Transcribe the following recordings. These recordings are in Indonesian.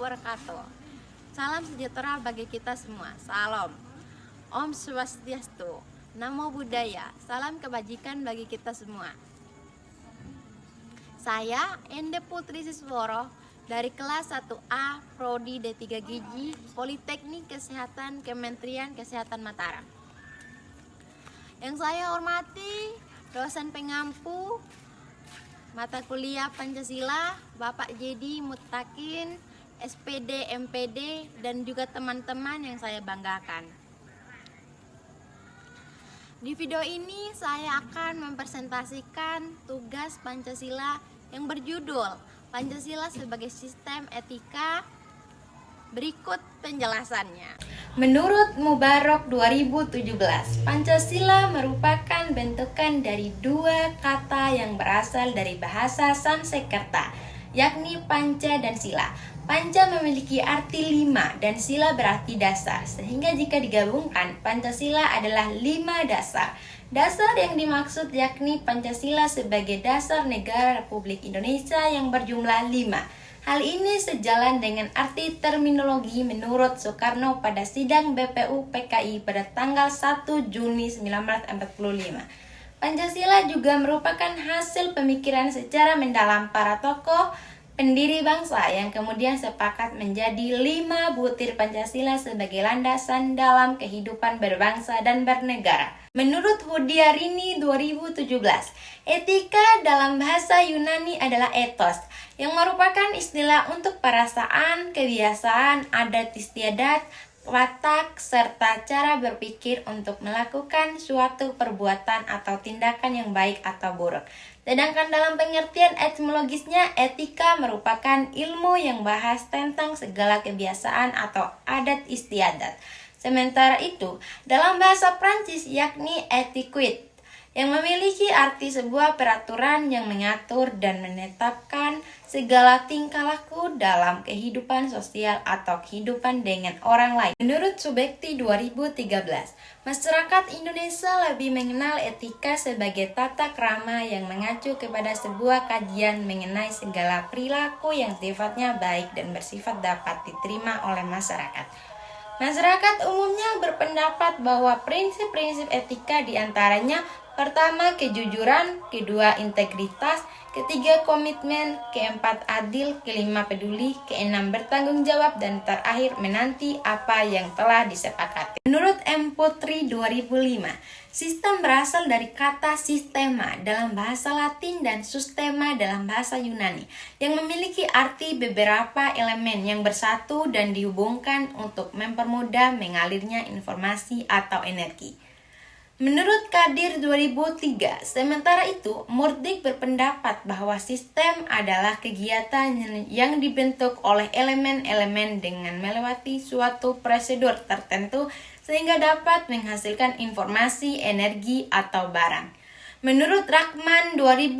wabarakatuh. Salam sejahtera bagi kita semua. Salam. Om Swastiastu. Namo Buddhaya. Salam kebajikan bagi kita semua. Saya Ende Putri Sisworo dari kelas 1A Prodi D3 Gizi Politeknik Kesehatan Kementerian Kesehatan Mataram. Yang saya hormati dosen pengampu mata kuliah Pancasila Bapak Jedi Mutakin, SPD, MPD, dan juga teman-teman yang saya banggakan. Di video ini saya akan mempresentasikan tugas Pancasila yang berjudul Pancasila sebagai Sistem Etika. Berikut penjelasannya. Menurut Mubarok 2017, Pancasila merupakan bentukan dari dua kata yang berasal dari bahasa Sanskerta, yakni panca dan sila. Panca memiliki arti 5 dan sila berarti dasar, sehingga jika digabungkan, Pancasila adalah 5 dasar. Dasar yang dimaksud yakni Pancasila sebagai dasar negara Republik Indonesia yang berjumlah 5. Hal ini sejalan dengan arti terminologi menurut Soekarno pada sidang BPU PKI pada tanggal 1 Juni 1945. Pancasila juga merupakan hasil pemikiran secara mendalam para tokoh pendiri bangsa yang kemudian sepakat menjadi 5 butir Pancasila sebagai landasan dalam kehidupan berbangsa dan bernegara. Menurut Hudiarini 2017, etika dalam bahasa Yunani adalah ethos, yang merupakan istilah untuk perasaan, kebiasaan, adat istiadat, watak, serta cara berpikir untuk melakukan suatu perbuatan atau tindakan yang baik atau buruk. Sedangkan dalam pengertian etimologisnya, etika merupakan ilmu yang bahas tentang segala kebiasaan atau adat istiadat. Sementara itu, dalam bahasa Prancis yakni etiquette, yang memiliki arti sebuah peraturan yang mengatur dan menetapkan segala tingkah laku dalam kehidupan sosial atau kehidupan dengan orang lain. Menurut Subekti 2013, masyarakat Indonesia lebih mengenal etika sebagai tata krama yang mengacu kepada sebuah kajian mengenai segala perilaku yang sifatnya baik dan bersifat dapat diterima oleh masyarakat. Masyarakat umumnya berpendapat bahwa prinsip-prinsip etika diantaranya: pertama, kejujuran; kedua, integritas; ketiga, komitmen; keempat, adil; kelima, peduli; keenam, bertanggung jawab; dan terakhir, menanti apa yang telah disepakati. Menurut M. Putri 2005, sistem berasal dari kata sistema dalam bahasa Latin dan sustema dalam bahasa Yunani, yang memiliki arti beberapa elemen yang bersatu dan dihubungkan untuk mempermudah mengalirnya informasi atau energi. Menurut Kadir 2003, sementara itu, Murdik berpendapat bahwa sistem adalah kegiatan yang dibentuk oleh elemen-elemen dengan melewati suatu prosedur tertentu sehingga dapat menghasilkan informasi, energi, atau barang. Menurut Rahman 2018,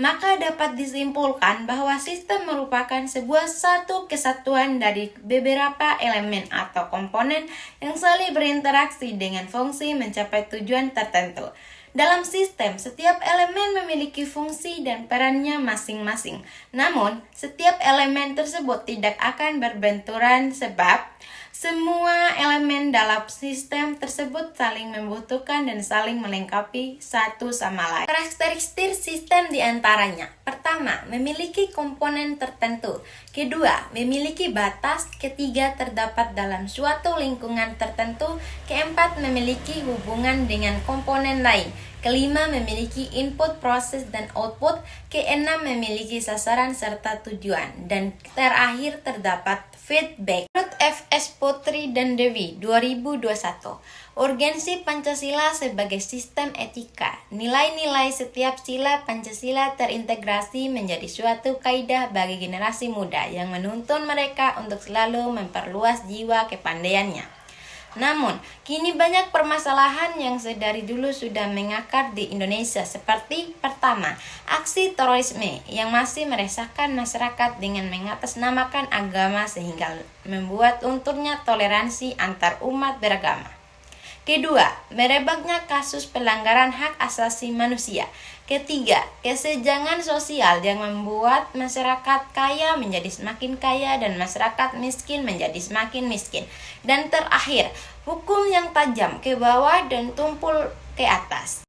maka dapat disimpulkan bahwa sistem merupakan sebuah satu kesatuan dari beberapa elemen atau komponen yang saling berinteraksi dengan fungsi mencapai tujuan tertentu. Dalam sistem, setiap elemen memiliki fungsi dan perannya masing-masing. Namun, setiap elemen tersebut tidak akan berbenturan sebab semua elemen dalam sistem tersebut saling membutuhkan dan saling melengkapi satu sama lain. Karakteristik sistem diantaranya: pertama, memiliki komponen tertentu; kedua, memiliki batas; ketiga, terdapat dalam suatu lingkungan tertentu; keempat, memiliki hubungan dengan komponen lain; kelima, memiliki input, proses, dan output; keenam, memiliki sasaran serta tujuan; dan terakhir, terdapat feedback. Menurut F.S. Putri dan Dewi 2021, urgensi Pancasila sebagai sistem etika. Nilai-nilai setiap sila Pancasila terintegrasi menjadi suatu kaidah bagi generasi muda yang menuntun mereka untuk selalu memperluas jiwa kepandaiannya. Namun, kini banyak permasalahan yang sedari dulu sudah mengakar di Indonesia, seperti pertama, aksi terorisme yang masih meresahkan masyarakat dengan mengatasnamakan agama sehingga membuat lunturnya toleransi antar umat beragama. Kedua, merebaknya kasus pelanggaran hak asasi manusia. Ketiga, kesenjangan sosial yang membuat masyarakat kaya menjadi semakin kaya dan masyarakat miskin menjadi semakin miskin. Dan terakhir, hukum yang tajam ke bawah dan tumpul ke atas.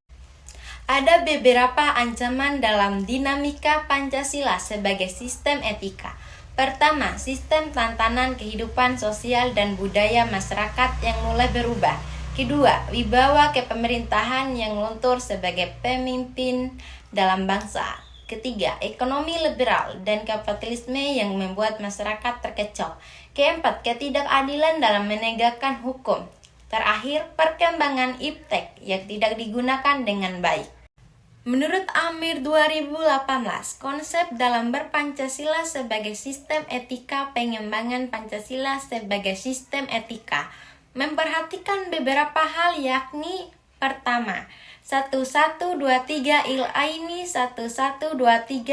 Ada beberapa ancaman dalam dinamika Pancasila sebagai sistem etika. Pertama, sistem tatanan kehidupan sosial dan budaya masyarakat yang mulai berubah. Kedua, wibawa kepemerintahan yang luntur sebagai pemimpin dalam bangsa. Ketiga, ekonomi liberal dan kapitalisme yang membuat masyarakat terkecoh. Keempat, ketidakadilan dalam menegakkan hukum. Terakhir, perkembangan iptek yang tidak digunakan dengan baik. Menurut Amir 2018, konsep dalam berpancasila sebagai sistem etika pengembangan Pancasila sebagai sistem etika memperhatikan beberapa hal, yakni pertama, 1123 il-aini 1123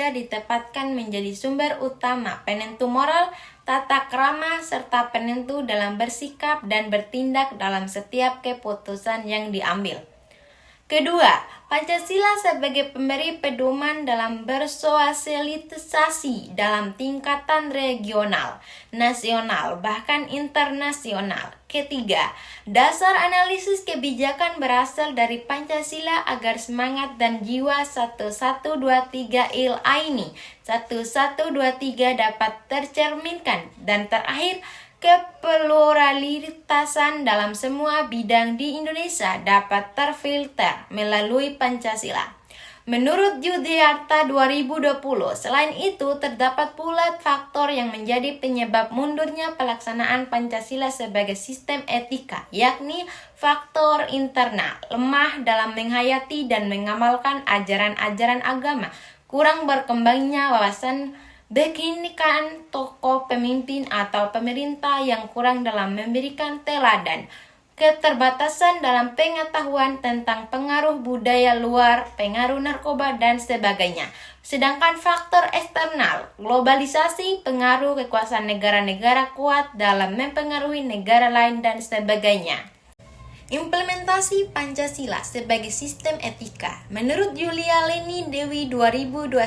ditempatkan menjadi sumber utama penentu moral, tata krama, serta penentu dalam bersikap dan bertindak dalam setiap keputusan yang diambil. Kedua, Pancasila sebagai pemberi pedoman dalam bersosialisasi dalam tingkatan regional, nasional, bahkan internasional. Ketiga, dasar analisis kebijakan berasal dari Pancasila agar semangat dan jiwa 1123 il-aini 1123 dapat tercerminkan. Dan terakhir, kepluralitasan dalam semua bidang di Indonesia dapat terfilter melalui Pancasila. Menurut Yudhiyarta 2020, selain itu terdapat pula faktor yang menjadi penyebab mundurnya pelaksanaan Pancasila sebagai sistem etika, yakni faktor internal, lemah dalam menghayati dan mengamalkan ajaran-ajaran agama, kurang berkembangnya wawasan kebinekaan tokoh pemimpin atau pemerintah yang kurang dalam memberikan teladan, keterbatasan dalam pengetahuan tentang pengaruh budaya luar, pengaruh narkoba, dan sebagainya. Sedangkan faktor eksternal, globalisasi, pengaruh kekuasaan negara-negara kuat dalam mempengaruhi negara lain, dan sebagainya. Implementasi Pancasila sebagai sistem etika. Menurut Yulia Leni Dewi 2021,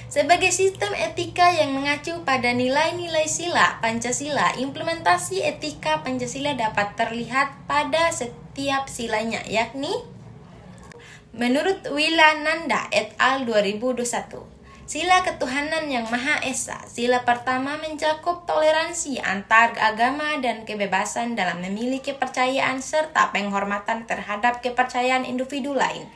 sebagai sistem etika yang mengacu pada nilai-nilai sila Pancasila, implementasi etika Pancasila dapat terlihat pada setiap silanya, yakni menurut Wilananda et al. 2021, sila ketuhanan yang Maha Esa. Sila pertama mencakup toleransi antar agama dan kebebasan dalam memiliki kepercayaan serta penghormatan terhadap kepercayaan individu lain.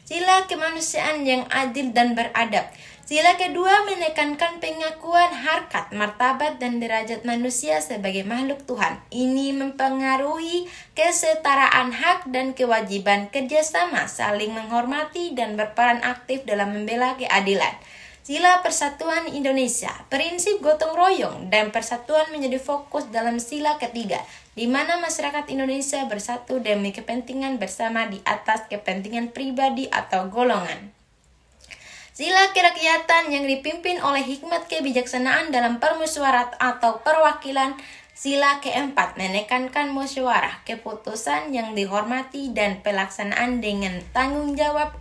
Sila kemanusiaan yang adil dan beradab. Sila kedua menekankan pengakuan harkat, martabat, dan derajat manusia sebagai makhluk Tuhan. Ini mempengaruhi kesetaraan hak dan kewajiban kerjasama, saling menghormati, dan berperan aktif dalam membela keadilan. Sila Persatuan Indonesia, prinsip gotong royong dan persatuan menjadi fokus dalam sila ketiga, di mana masyarakat Indonesia bersatu demi kepentingan bersama di atas kepentingan pribadi atau golongan. Sila kerakyatan yang dipimpin oleh hikmat kebijaksanaan dalam permusyawaratan atau perwakilan. Sila keempat menekankan musyawarah, keputusan yang dihormati dan pelaksanaan dengan tanggung jawab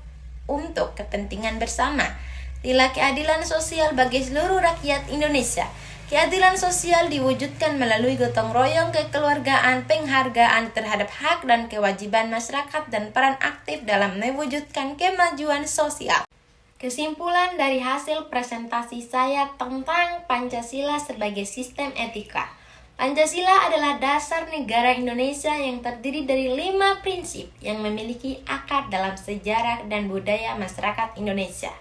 untuk kepentingan bersama. Sila keadilan sosial bagi seluruh rakyat Indonesia. Keadilan sosial diwujudkan melalui gotong royong kekeluargaan, penghargaan terhadap hak dan kewajiban masyarakat, dan peran aktif dalam mewujudkan kemajuan sosial. Kesimpulan dari hasil presentasi saya tentang Pancasila sebagai sistem etika. Pancasila adalah dasar negara Indonesia yang terdiri dari 5 prinsip yang memiliki akar dalam sejarah dan budaya masyarakat Indonesia.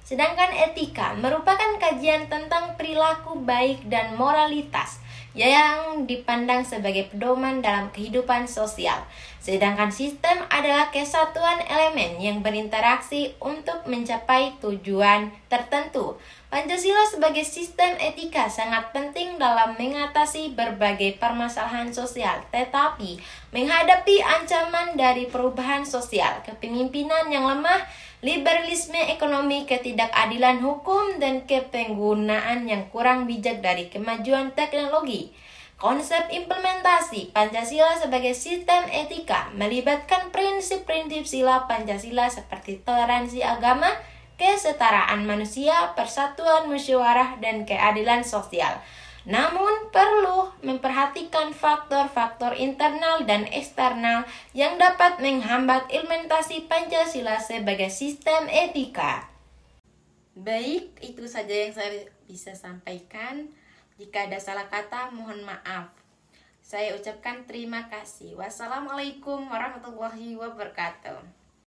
Sedangkan etika merupakan kajian tentang perilaku baik dan moralitas yang dipandang sebagai pedoman dalam kehidupan sosial. Sedangkan sistem adalah kesatuan elemen yang berinteraksi untuk mencapai tujuan tertentu. Pancasila sebagai sistem etika sangat penting dalam mengatasi berbagai permasalahan sosial, tetapi menghadapi ancaman dari perubahan sosial, kepemimpinan yang lemah, liberalisme ekonomi, ketidakadilan hukum, dan kepenggunaan yang kurang bijak dari kemajuan teknologi. Konsep implementasi Pancasila sebagai sistem etika melibatkan prinsip-prinsip sila Pancasila seperti toleransi agama, kesetaraan manusia, persatuan musyawarah, dan keadilan sosial. Namun perlu memperhatikan faktor-faktor internal dan eksternal yang dapat menghambat implementasi Pancasila sebagai sistem etika. Baik, itu saja yang saya bisa sampaikan. Jika ada salah kata, mohon maaf. Saya ucapkan terima kasih. Wassalamualaikum warahmatullahi wabarakatuh.